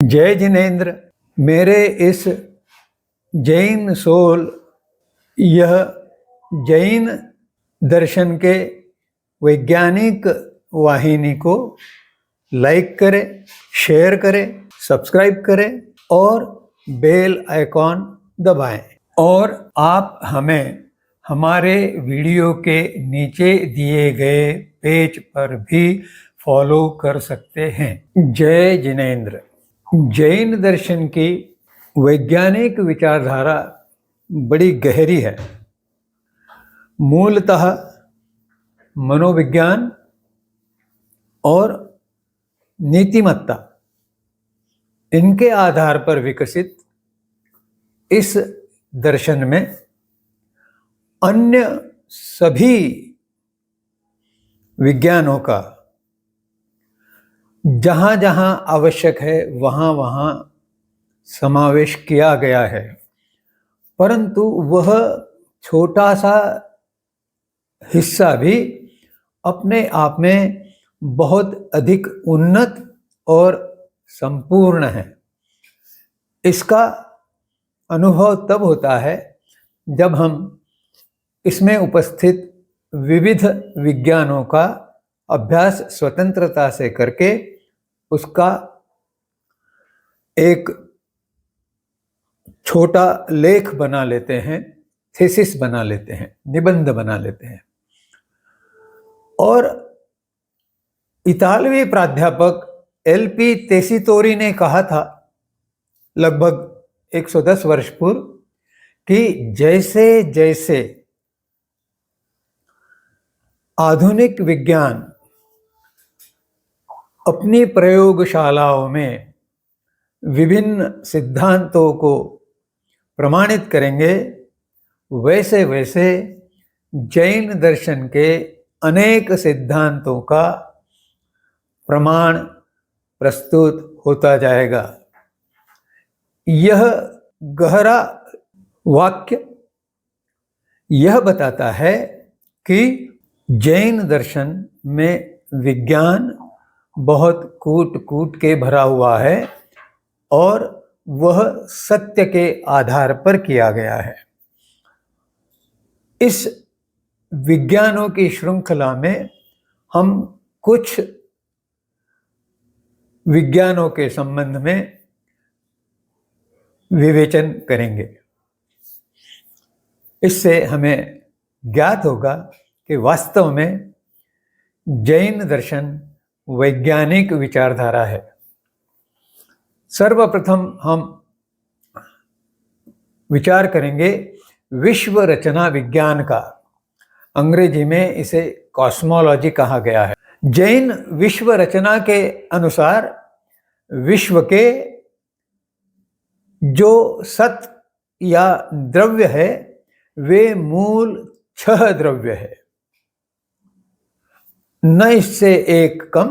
जय जिनेन्द्र। मेरे इस जैन सोल यह जैन दर्शन के वैज्ञानिक वाहिनी को लाइक करें, शेयर करें, सब्सक्राइब करें और बेल आइकॉन दबाएं। और आप हमें हमारे वीडियो के नीचे दिए गए पेज पर भी फॉलो कर सकते हैं। जय जिनेन्द्र। जैन दर्शन की वैज्ञानिक विचारधारा बड़ी गहरी है। मूलतः मनोविज्ञान और नीतिमत्ता इनके आधार पर विकसित इस दर्शन में अन्य सभी विज्ञानों का जहाँ जहाँ आवश्यक है वहाँ वहाँ समावेश किया गया है, परंतु वह छोटा सा हिस्सा भी अपने आप में बहुत अधिक उन्नत और संपूर्ण है। इसका अनुभव तब होता है जब हम इसमें उपस्थित विविध विज्ञानों का अभ्यास स्वतंत्रता से करके उसका एक छोटा लेख बना लेते हैं, थीसिस बना लेते हैं, निबंध बना लेते हैं। और इतालवी प्राध्यापक एल.पी. तेसितोरी ने कहा था लगभग 110 वर्ष पूर्व कि जैसे जैसे आधुनिक विज्ञान अपनी प्रयोगशालाओं में विभिन्न सिद्धांतों को प्रमाणित करेंगे, वैसे वैसे जैन दर्शन के अनेक सिद्धांतों का प्रमाण प्रस्तुत होता जाएगा। यह गहरा वाक्य यह बताता है कि जैन दर्शन में विज्ञान बहुत कूट कूट के भरा हुआ है और वह सत्य के आधार पर किया गया है। इस विज्ञानों की श्रृंखला में हम कुछ विज्ञानों के संबंध में विवेचन करेंगे। इससे हमें ज्ञात होगा कि वास्तव में जैन दर्शन वैज्ञानिक विचारधारा है। सर्वप्रथम हम विचार करेंगे विश्व रचना विज्ञान का। अंग्रेजी में इसे कॉस्मोलॉजी कहा गया है। जैन विश्व रचना के अनुसार विश्व के जो सत या द्रव्य है वे मूल 6 द्रव्य है, न इससे एक कम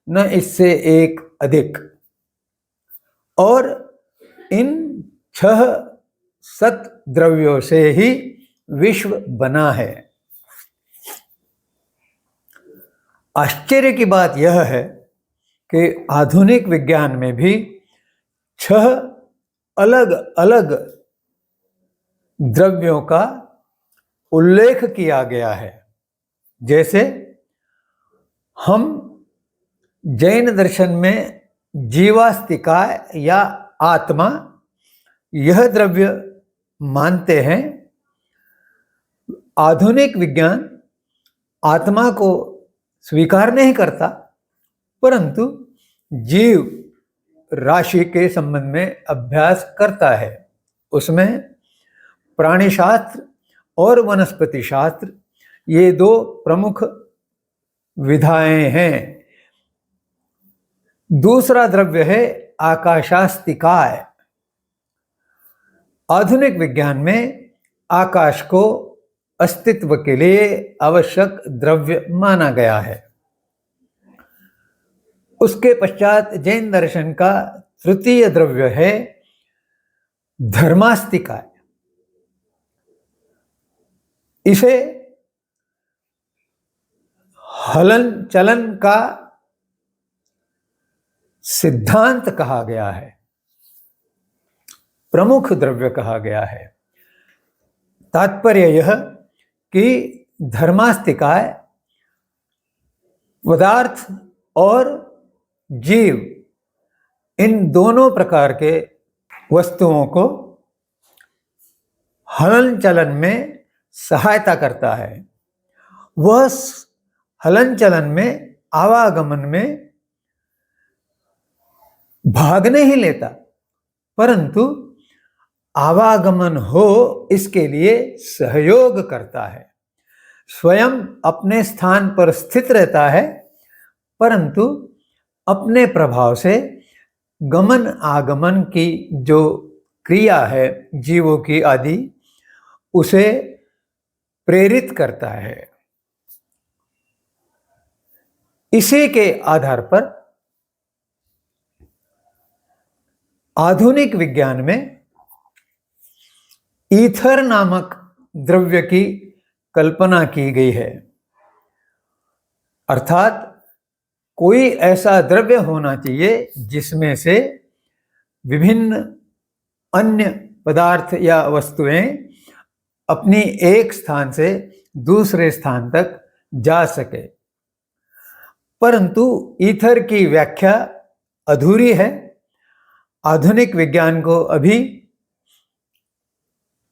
न इससे एक अधिक। और इन 6 सत द्रव्यों से ही विश्व बना है। आश्चर्य की बात यह है कि आधुनिक विज्ञान में भी 6 अलग अलग द्रव्यों का उल्लेख किया गया है। जैसे हम जैन दर्शन में जीवास्तिकाय या आत्मा यह द्रव्य मानते हैं। आधुनिक विज्ञान आत्मा को स्वीकार नहीं करता, परंतु जीव राशि के संबंध में अभ्यास करता है। उसमें प्राणी शास्त्र और वनस्पति शास्त्र ये 2 प्रमुख विधाएं हैं। दूसरा द्रव्य है आकाशास्तिकाय। आधुनिक विज्ञान में आकाश को अस्तित्व के लिए आवश्यक द्रव्य माना गया है। उसके पश्चात जैन दर्शन का तृतीय द्रव्य है धर्मास्तिकाय। इसे हलन चलन का सिद्धांत कहा गया है, प्रमुख द्रव्य कहा गया है। तात्पर्य यह कि धर्मास्तिकाय पदार्थ और जीव इन दोनों प्रकार के वस्तुओं को हलन चलन में सहायता करता है। वह हलन चलन में, आवागमन में भाग नहीं लेता, परंतु आवागमन हो इसके लिए सहयोग करता है। स्वयं अपने स्थान पर स्थित रहता है, परंतु अपने प्रभाव से गमन आगमन की जो क्रिया है जीवों की आदि, उसे प्रेरित करता है। इसी के आधार पर आधुनिक विज्ञान में ईथर नामक द्रव्य की कल्पना की गई है। अर्थात कोई ऐसा द्रव्य होना चाहिए जिसमें से विभिन्न अन्य पदार्थ या वस्तुएं अपनी एक स्थान से दूसरे स्थान तक जा सके। परंतु ईथर की व्याख्या अधूरी है। आधुनिक विज्ञान को अभी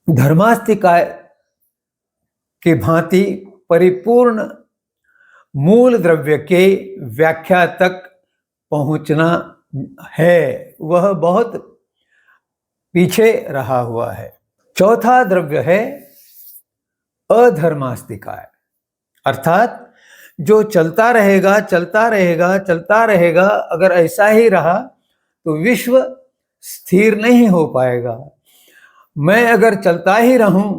धर्मास्तिकाय की भांति परिपूर्ण मूल द्रव्य के व्याख्या तक पहुंचना है, वह बहुत पीछे रहा हुआ है। चौथा द्रव्य है अधर्मास्तिकाय, अर्थात जो चलता रहेगा चलता रहेगा चलता रहेगा। अगर ऐसा ही रहा तो विश्व स्थिर नहीं हो पाएगा। मैं अगर चलता ही रहूं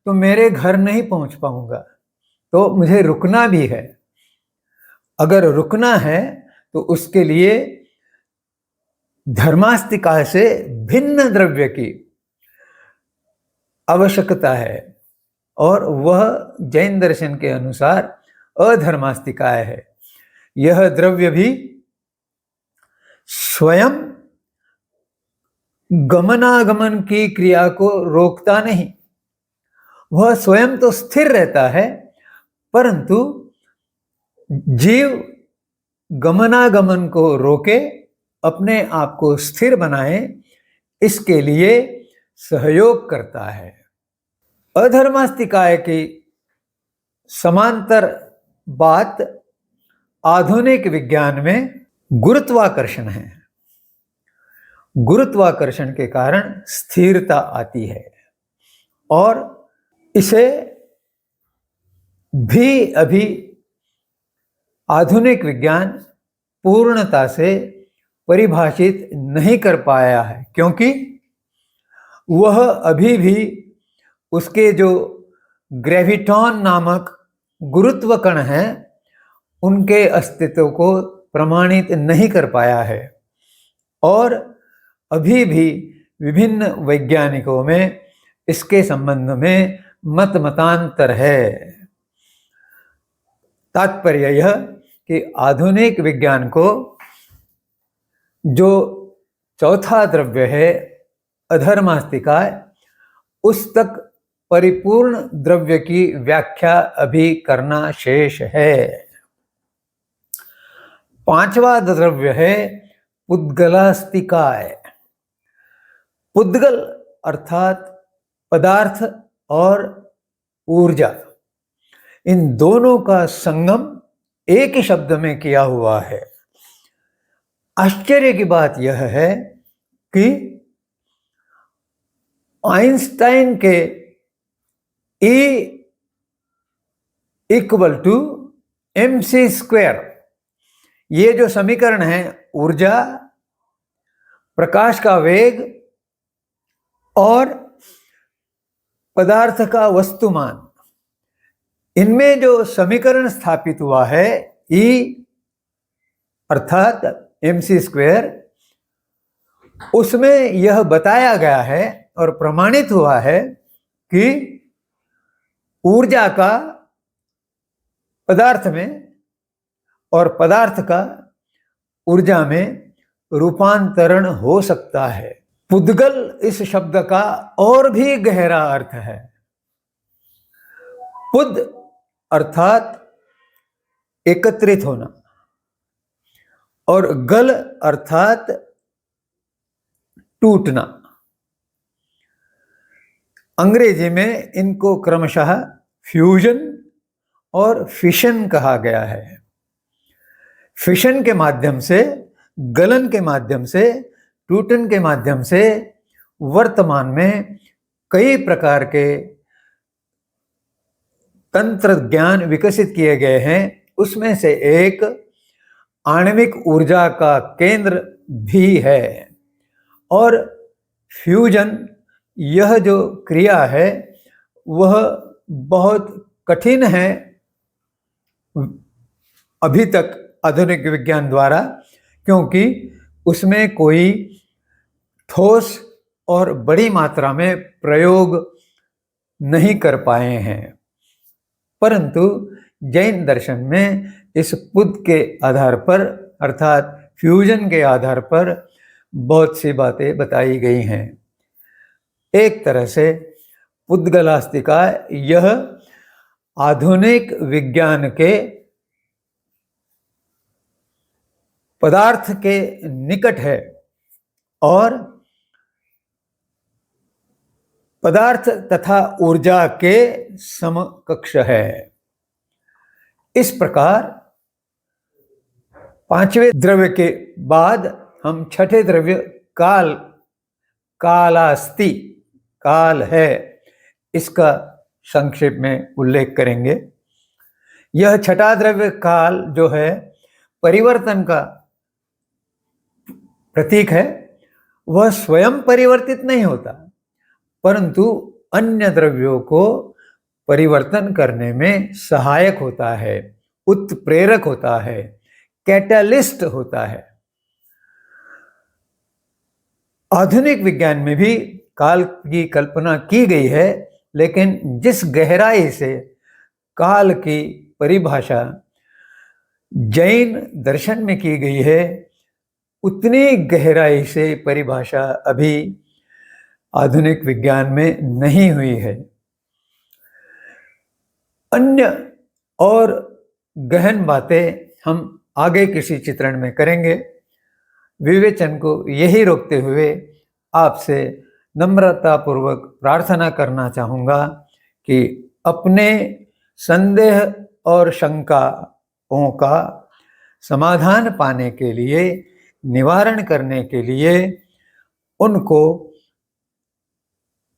तो मेरे घर नहीं पहुंच पाऊंगा, तो मुझे रुकना भी है। अगर रुकना है तो उसके लिए धर्मास्तिकाय से भिन्न द्रव्य की आवश्यकता है, और वह जैन दर्शन के अनुसार अधर्मास्तिकाय है। यह द्रव्य भी स्वयं गमनागमन की क्रिया को रोकता नहीं। वह स्वयं तो स्थिर रहता है, परंतु जीव गमनागमन को रोके, अपने आप को स्थिर बनाए, इसके लिए सहयोग करता है। अधर्मास्तिकाय की समांतर बात आधुनिक विज्ञान में गुरुत्वाकर्षण है। गुरुत्वाकर्षण के कारण स्थिरता आती है, और इसे भी अभी आधुनिक विज्ञान पूर्णता से परिभाषित नहीं कर पाया है, क्योंकि वह अभी भी उसके जो ग्रेविटॉन नामक गुरुत्व कण हैं उनके अस्तित्व को प्रमाणित नहीं कर पाया है, और अभी भी विभिन्न वैज्ञानिकों में इसके संबंध में मतांतर है। तात्पर्य यह कि आधुनिक विज्ञान को जो चौथा द्रव्य है अधर्मास्तिकाय, उस तक परिपूर्ण द्रव्य की व्याख्या अभी करना शेष है। पांचवा द्रव्य है पुद्गलास्तिकाय। पुद्गल अर्थात पदार्थ और ऊर्जा, इन दोनों का संगम एक ही शब्द में किया हुआ है। आश्चर्य की बात यह है कि आइंस्टाइन के E = mc², ये जो समीकरण है, ऊर्जा, प्रकाश का वेग और पदार्थ का वस्तुमान, इनमें जो समीकरण स्थापित हुआ है E अर्थात mc², उसमें यह बताया गया है और प्रमाणित हुआ है कि ऊर्जा का पदार्थ में और पदार्थ का ऊर्जा में रूपांतरण हो सकता है। पुद्गल इस शब्द का और भी गहरा अर्थ है। पुद अर्थात एकत्रित होना और गल अर्थात टूटना। अंग्रेजी में इनको क्रमशः फ्यूजन और फिशन कहा गया है। फिशन के माध्यम से, गलन के माध्यम से, टूटन के माध्यम से वर्तमान में कई प्रकार के तंत्र ज्ञान विकसित किए गए हैं। उसमें से एक आणविक ऊर्जा का केंद्र भी है। और फ्यूजन, यह जो क्रिया है वह बहुत कठिन है अभी तक आधुनिक विज्ञान द्वारा, क्योंकि उसमें कोई ठोस और बड़ी मात्रा में प्रयोग नहीं कर पाए हैं। परंतु जैन दर्शन में इस पुद के आधार पर अर्थात फ्यूजन के आधार पर बहुत सी बातें बताई गई हैं। एक तरह से पुद्गलास्तिका यह आधुनिक विज्ञान के पदार्थ के निकट है और पदार्थ तथा ऊर्जा के समकक्ष है। इस प्रकार पांचवें द्रव्य के बाद हम छठे द्रव्य कालास्ति, काल है, इसका संक्षेप में उल्लेख करेंगे। यह छठा द्रव्य काल जो है परिवर्तन का प्रतीक है। वह स्वयं परिवर्तित नहीं होता, परंतु अन्य द्रव्यों को परिवर्तन करने में सहायक होता है, उत्प्रेरक होता है, कैटलिस्ट होता है। आधुनिक विज्ञान में भी काल की कल्पना की गई है, लेकिन जिस गहराई से काल की परिभाषा जैन दर्शन में की गई है, उतनी गहराई से परिभाषा अभी आधुनिक विज्ञान में नहीं हुई है। अन्य और गहन बातें हम आगे किसी चित्रण में करेंगे। विवेचन को यही रोकते हुए आपसे नम्रतापूर्वक प्रार्थना करना चाहूँगा कि अपने संदेह और शंकाओं का समाधान पाने के लिए, निवारण करने के लिए उनको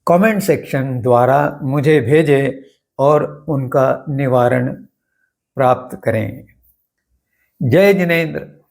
कमेंट सेक्शन द्वारा मुझे भेजें और उनका निवारण प्राप्त करें। जय जिनेंद्र।